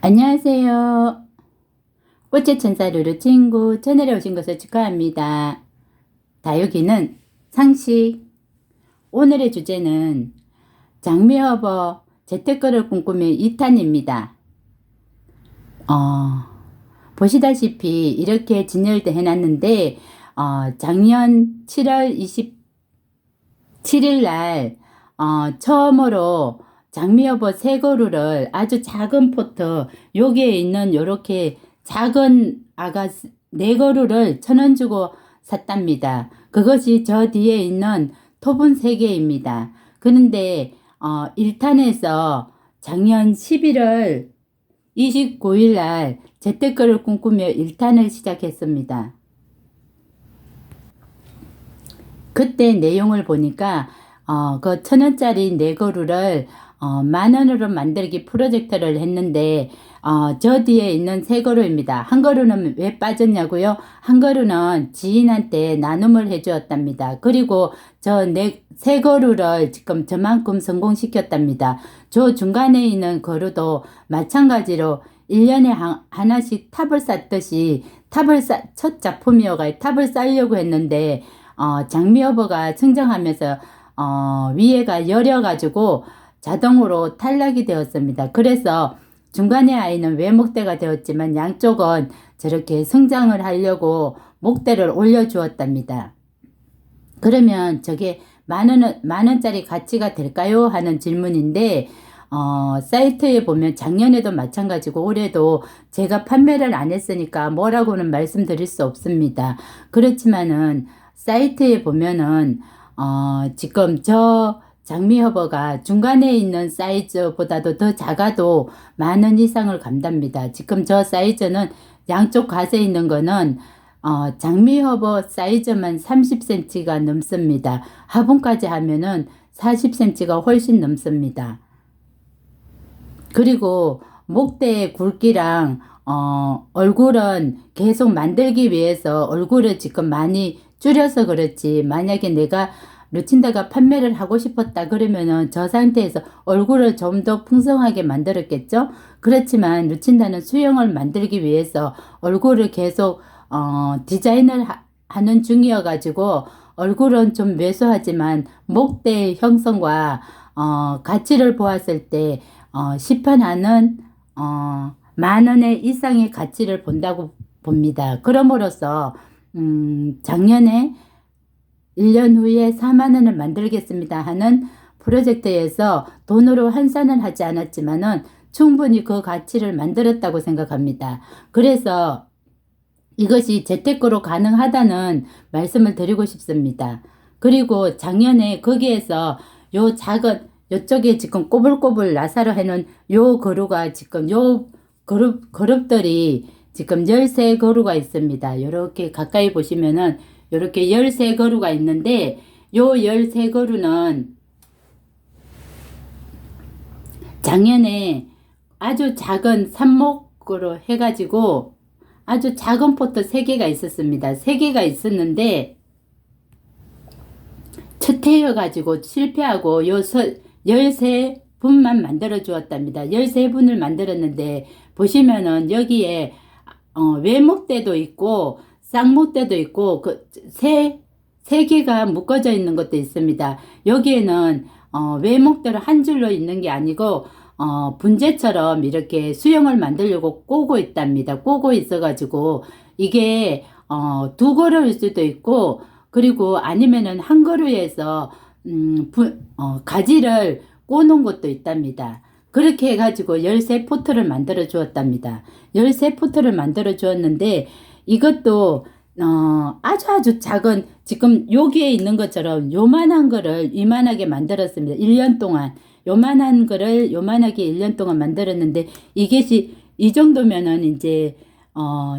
안녕하세요. 꽃의 천사 루루 친구 채널에 오신 것을 축하합니다. 다육이는 상식. 오늘의 주제는 장미허버 재테크를 꿈꾸며 2탄입니다. 보시다시피 이렇게 진열도 해놨는데 작년 7월 27일 날 처음으로 장미여보 새 그루를 아주 작은 포트 여기에 있는 요렇게 작은 아가 네 그루를 1,000원 주고 샀답니다. 그것이 저 뒤에 있는 토분 3개입니다. 그런데 1탄에서 작년 11월 29일 날 재테크를 꿈꾸며 1탄을 시작했습니다. 그때 내용을 보니까 그 1,000원짜리 네 그루를 10,000원으로 만들기 프로젝트를 했는데 저 뒤에 있는 세 그루입니다. 한 그루는 왜 빠졌냐고요? 한 그루는 지인한테 나눔을 해 주었답니다. 그리고 저 세 그루를 지금 저만큼 성공시켰답니다. 저 중간에 있는 그루도 마찬가지로 1년에 하나씩 탑을 쌓듯이 첫 작품이어가 탑을 쌓으려고 했는데 장미여보가 성장하면서 위에가 열려가지고 자동으로 탈락이 되었습니다. 그래서 중간에 아이는 외목대가 되었지만 양쪽은 저렇게 성장을 하려고 목대를 올려주었답니다. 그러면 저게 만 원짜리 가치가 될까요? 하는 질문인데 사이트에 보면 작년에도 마찬가지고 올해도 제가 판매를 안 했으니까 뭐라고는 말씀드릴 수 없습니다. 그렇지만은 사이트에 보면은 지금 저 장미허버가 중간에 있는 사이즈보다도 더 작아도 10,000원 이상을 간답니다. 지금 저 사이즈는 양쪽 갓에 있는 거는 장미허버 사이즈만 30cm가 넘습니다. 화분까지 하면은 40cm가 훨씬 넘습니다. 그리고 목대의 굵기랑 얼굴은 계속 만들기 위해서 얼굴을 지금 많이 줄여서 그렇지, 만약에 내가 루친다가 판매를 하고 싶었다 그러면은 저 상태에서 얼굴을 좀 더 풍성하게 만들었겠죠. 그렇지만 루친다는 수영을 만들기 위해서 얼굴을 계속 디자인을 하는 중이어 가지고 얼굴은 좀 왜소하지만 목대의 형성과 가치를 보았을 때 시판하는 10,000원의 이상의 가치를 본다고 봅니다. 그럼으로써 작년에 1년 후에 40,000원을 만들겠습니다 하는 프로젝트에서 돈으로 환산을 하지 않았지만은 충분히 그 가치를 만들었다고 생각합니다. 그래서 이것이 재테크로 가능하다는 말씀을 드리고 싶습니다. 그리고 작년에 거기에서 요 작은 요쪽에 지금 꼬불꼬불 나사로 해놓은 요 그루가 지금 요 그룹들이 지금 13그루가 있습니다. 요렇게 가까이 보시면은 요렇게 13그루가 있는데 요 13그루는 작년에 아주 작은 삽목으로 해가지고 아주 작은 포트 3개가 있었습니다. 3개가 있었는데 첫 해여가지고 실패하고 요 13분만 만들어 주었답니다. 13분을 만들었는데 보시면은 여기에 외목대도 있고 쌍목대도 있고 그 세 개가 묶어져 있는 것도 있습니다. 여기에는 외목대로 한 줄로 있는 게 아니고 분재처럼 이렇게 수영을 만들려고 꼬고 있답니다. 꼬고 있어가지고 이게 2그루일 수도 있고 그리고 아니면은 한 그루에서 가지를 꼬는 것도 있답니다. 그렇게 해가지고 13포트를 만들어 주었답니다. 13포트를 만들어 주었는데 이것도 아주 작은 지금 여기에 있는 것처럼 요만한 거를 이만하게 만들었습니다. 1년 동안 요만한 거를 요만하게 1년 동안 만들었는데 이것이 이 정도면은 이제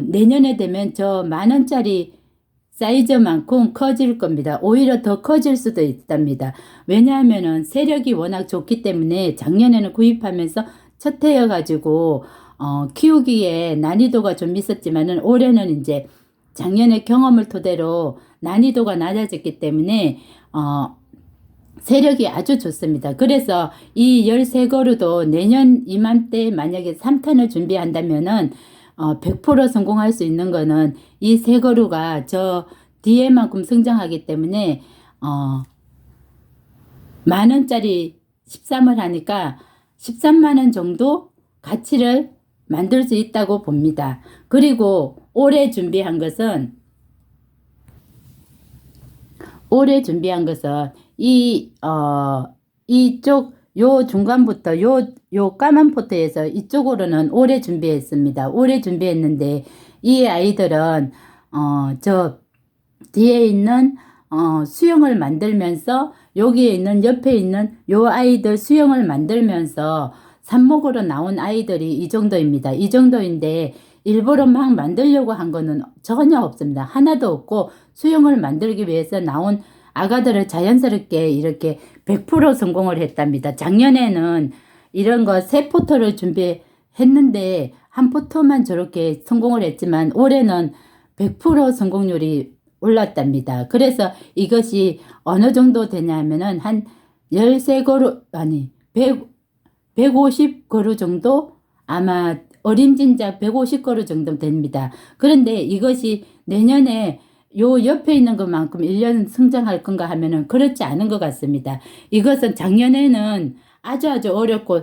내년에 되면 저 10,000원짜리 사이즈만큼 커질 겁니다. 오히려 더 커질 수도 있답니다. 왜냐하면은 세력이 워낙 좋기 때문에 작년에는 구입하면서 첫 해여 가지고 키우기에 난이도가 좀 있었지만은 올해는 이제 작년의 경험을 토대로 난이도가 낮아졌기 때문에 세력이 아주 좋습니다. 그래서 이 13그루도 내년 이맘때 만약에 3탄을 준비한다면은 100% 성공할 수 있는 거는 이 세 그루가 저 뒤에만큼 성장하기 때문에 만원짜리 13을 하니까 13만원 정도 가치를 만들 수 있다고 봅니다. 그리고 올해 준비한 것은 이쪽 요 중간부터 요 까만 포트에서 이쪽으로는 올해 준비했습니다. 올해 준비했는데 이 아이들은 저 뒤에 있는 수영을 만들면서 여기에 있는 옆에 있는 요 아이들 수영을 만들면서 삽목으로 나온 아이들이 이 정도입니다. 이 정도인데 일부러 막 만들려고 한 거는 전혀 없습니다. 하나도 없고 수영을 만들기 위해서 나온 아가들을 자연스럽게 이렇게 100% 성공을 했답니다. 작년에는 이런 거 세 포토를 준비했는데 한 포토만 저렇게 성공을 했지만 올해는 100% 성공률이 올랐답니다. 그래서 이것이 어느 정도 되냐면은 한 13그루 아니 150그루 정도 아마 어림짐작 150그루 정도 됩니다. 그런데 이것이 내년에 요 옆에 있는 것만큼 1년 성장할 건가 하면은 그렇지 않은 것 같습니다. 이것은 작년에는 아주 어렵고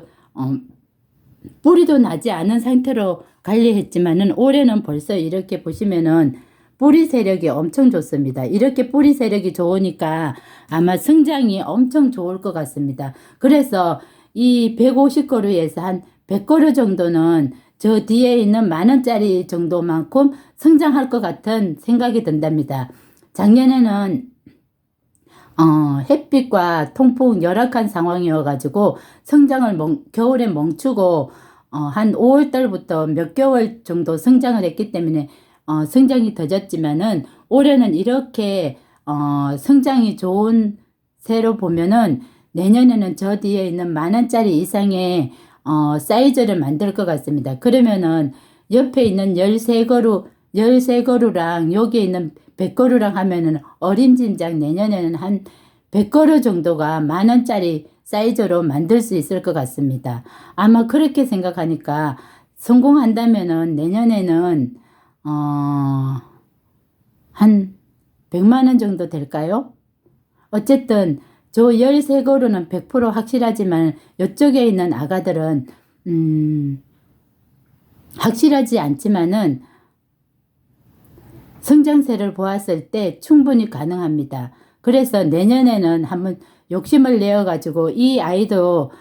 뿌리도 나지 않은 상태로 관리했지만은 올해는 벌써 이렇게 보시면은 뿌리 세력이 엄청 좋습니다. 이렇게 뿌리 세력이 좋으니까 아마 성장이 엄청 좋을 것 같습니다. 그래서 이 150그루에서 한 100그루 정도는 저 뒤에 있는 만원짜리 정도만큼 성장할 것 같은 생각이 든답니다. 작년에는 햇빛과 통풍 열악한 상황이어가지고 성장을 겨울에 멈추고 한 5월달부터 몇 개월 정도 성장을 했기 때문에 성장이 더뎠지만은 올해는 이렇게 성장이 좋은 새로 보면은 내년에는 저 뒤에 있는 만원짜리 이상의 사이즈를 만들 것 같습니다. 그러면은 옆에 있는 13그루랑 여기에 있는 100그루랑 하면은 어림짐작 내년에는 한 100그루 정도가 만원짜리 사이즈로 만들 수 있을 것 같습니다. 아마 그렇게 생각하니까 성공한다면은 내년에는 한 100만원 정도 될까요? 어쨌든 저 13그루는 100% 확실하지만 이쪽에 있는 아가들은 확실하지 않지만은 성장세를 보았을 때 충분히 가능합니다. 그래서 내년에는 한번 욕심을 내어 가지고 이 아이도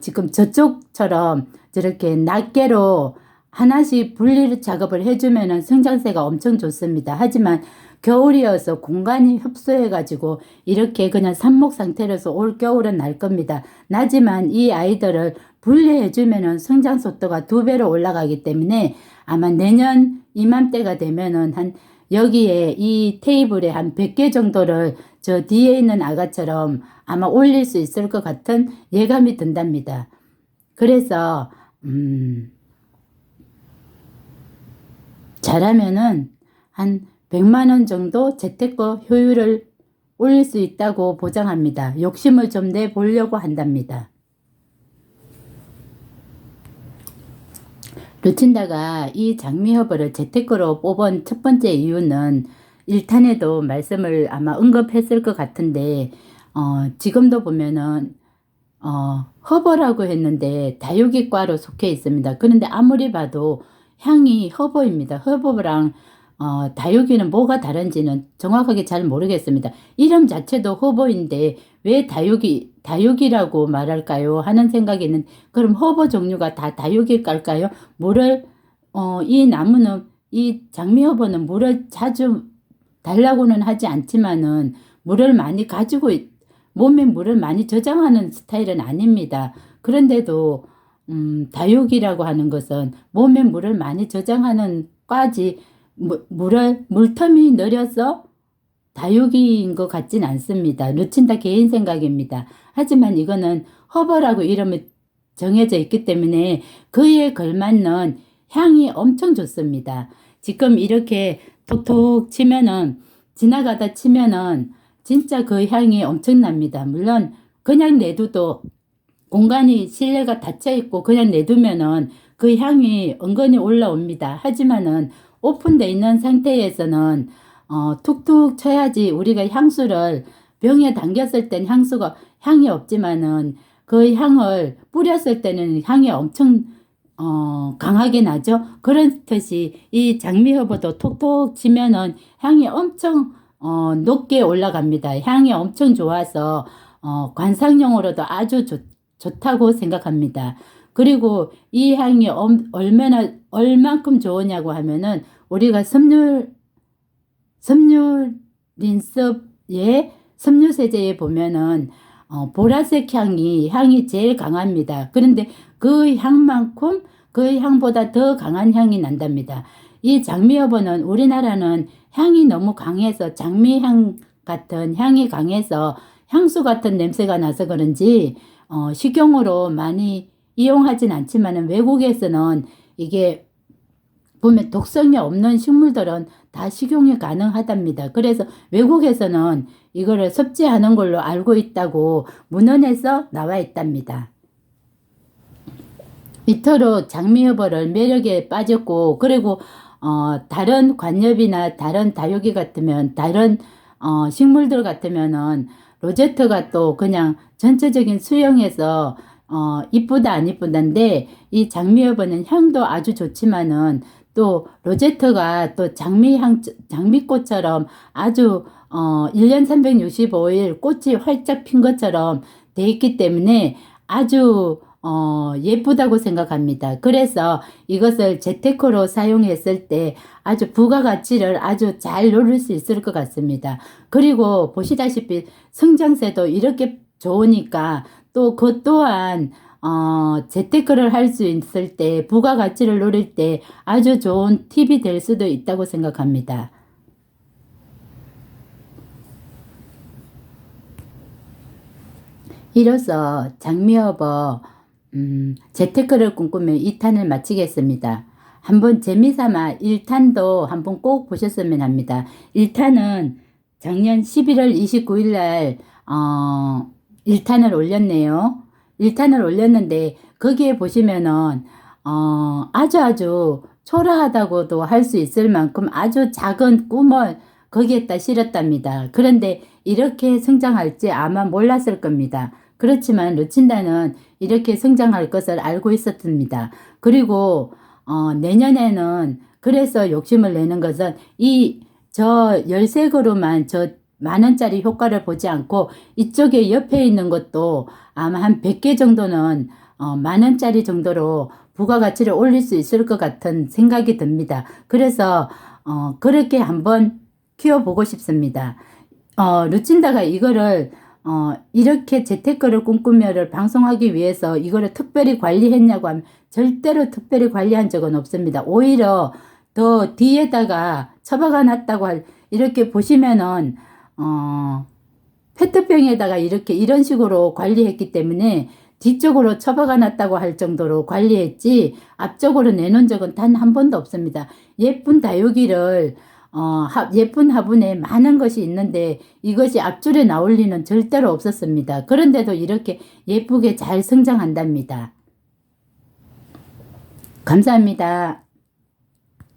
지금 저쪽처럼 저렇게 낱개로 하나씩 분리 작업을 해주면은 성장세가 엄청 좋습니다. 하지만 겨울이어서 공간이 협소해 가지고 이렇게 그냥 삽목 상태로서 올 겨울은 날 겁니다. 나지만 이 아이들을 분리해 주면은 성장 속도가 2배로 올라가기 때문에 아마 내년 이맘때가 되면은 한 여기에 이 테이블에 한 100개 정도를 저 뒤에 있는 아가처럼 아마 올릴 수 있을 것 같은 예감이 든답니다. 그래서 잘하면은 한 100만원 정도 재테크 효율을 올릴 수 있다고 보장합니다. 욕심을 좀 내보려고 한답니다. 루친다가 이 장미허브를 재테크로 뽑은 첫 번째 이유는 1탄에도 말씀을 아마 언급했을 것 같은데 지금도 보면은 허브라고 했는데 다육이과로 속해 있습니다. 그런데 아무리 봐도 향이 허브입니다. 허브랑 다육이는 뭐가 다른지는 정확하게 잘 모르겠습니다. 이름 자체도 허브인데 왜 다육이라고 말할까요? 하는 생각이 있는, 그럼 허브 종류가 다 다육일까요? 이 나무는, 이 장미허브는 물을 자주 달라고는 하지 않지만은 물을 많이 몸에 물을 많이 저장하는 스타일은 아닙니다. 그런데도 다육이라고 하는 것은 몸에 물을 많이 저장하는 과지 물텀이 느려서 다육이인 것 같진 않습니다. 루친다 개인 생각입니다. 하지만 이거는 허브라고 이름이 정해져 있기 때문에 그에 걸맞는 향이 엄청 좋습니다. 지금 이렇게 톡톡 치면은 지나가다 치면은 진짜 그 향이 엄청납니다. 물론 그냥 내둬도 공간이 실내가 닫혀 있고 그냥 내두면은 그 향이 은근히 올라옵니다. 하지만은 오픈되어 있는 상태에서는 툭툭 쳐야지 우리가 향수를 병에 담겼을 땐 향이 없지만은 그 향을 뿌렸을 때는 향이 엄청 강하게 나죠. 그렇듯이 이 장미허브도 톡톡 치면은 향이 엄청 높게 올라갑니다. 향이 엄청 좋아서 관상용으로도 아주 좋다고 생각합니다. 그리고 이 향이 얼만큼 좋으냐고 하면은 우리가 린스의 섬유세제에 보면은 보라색 향이 제일 강합니다. 그런데 그 향만큼 그 향보다 더 강한 향이 난답니다. 이 장미여보는 우리나라는 향이 너무 강해서 장미향 같은 향이 강해서 향수 같은 냄새가 나서 그런지 식용으로 많이 이용하진 않지만 외국에서는 이게 보면 독성이 없는 식물들은 다 식용이 가능하답니다. 그래서 외국에서는 이거를 섭취하는 걸로 알고 있다고 문헌에서 나와 있답니다. 이토록 장미여보를 매력에 빠졌고 그리고 다른 관엽이나 다른 다육이 같으면 다른 식물들 같으면은 로제트가 또 그냥 전체적인 수영에서 이쁘다 안 이쁘다인데 이 장미여보는 향도 아주 좋지만은 또 로제트가 또 장미꽃처럼 아주 1년 365일 꽃이 활짝 핀 것처럼 돼 있기 때문에 아주 예쁘다고 생각합니다. 그래서 이것을 재테크로 사용했을 때 아주 부가가치를 아주 잘 누릴 수 있을 것 같습니다. 그리고 보시다시피 성장세도 이렇게 좋으니까 또 그 또한 재테크를 할 수 있을 때 부가가치를 누릴 때 아주 좋은 팁이 될 수도 있다고 생각합니다. 이로써 장미여보 재테크를 꿈꾸며 2탄을 마치겠습니다. 한번 재미삼아 1탄도 한번 꼭 보셨으면 합니다. 1탄은 작년 11월 29일 날 1탄을 올렸네요. 1탄을 올렸는데 거기에 보시면은 아주 초라하다고도 할 수 있을 만큼 아주 작은 꿈을 거기에다 실었답니다. 그런데 이렇게 성장할지 아마 몰랐을 겁니다. 그렇지만 루친다는 이렇게 성장할 것을 알고 있었습니다. 그리고 내년에는 그래서 욕심을 내는 것은 저 열색으로만 저 만원짜리 효과를 보지 않고 이쪽에 옆에 있는 것도 아마 한 100개 정도는 만원짜리 정도로 부가가치를 올릴 수 있을 것 같은 생각이 듭니다. 그래서 그렇게 한번 키워보고 싶습니다. 루친다가 이거를 이렇게 재테크를 꿈꾸며를 방송하기 위해서 이거를 특별히 관리했냐고 하면 절대로 특별히 관리한 적은 없습니다. 오히려 더 뒤에다가 처박아 놨다고 이렇게 보시면은 페트병에다가 이런 식으로 관리했기 때문에 뒤쪽으로 처박아 놨다고 할 정도로 관리했지 앞쪽으로 내놓은 적은 단 한 번도 없습니다. 예쁜 다육이를 예쁜 화분에 많은 것이 있는데 이것이 앞줄에 나올 리는 절대로 없었습니다. 그런데도 이렇게 예쁘게 잘 성장한답니다. 감사합니다.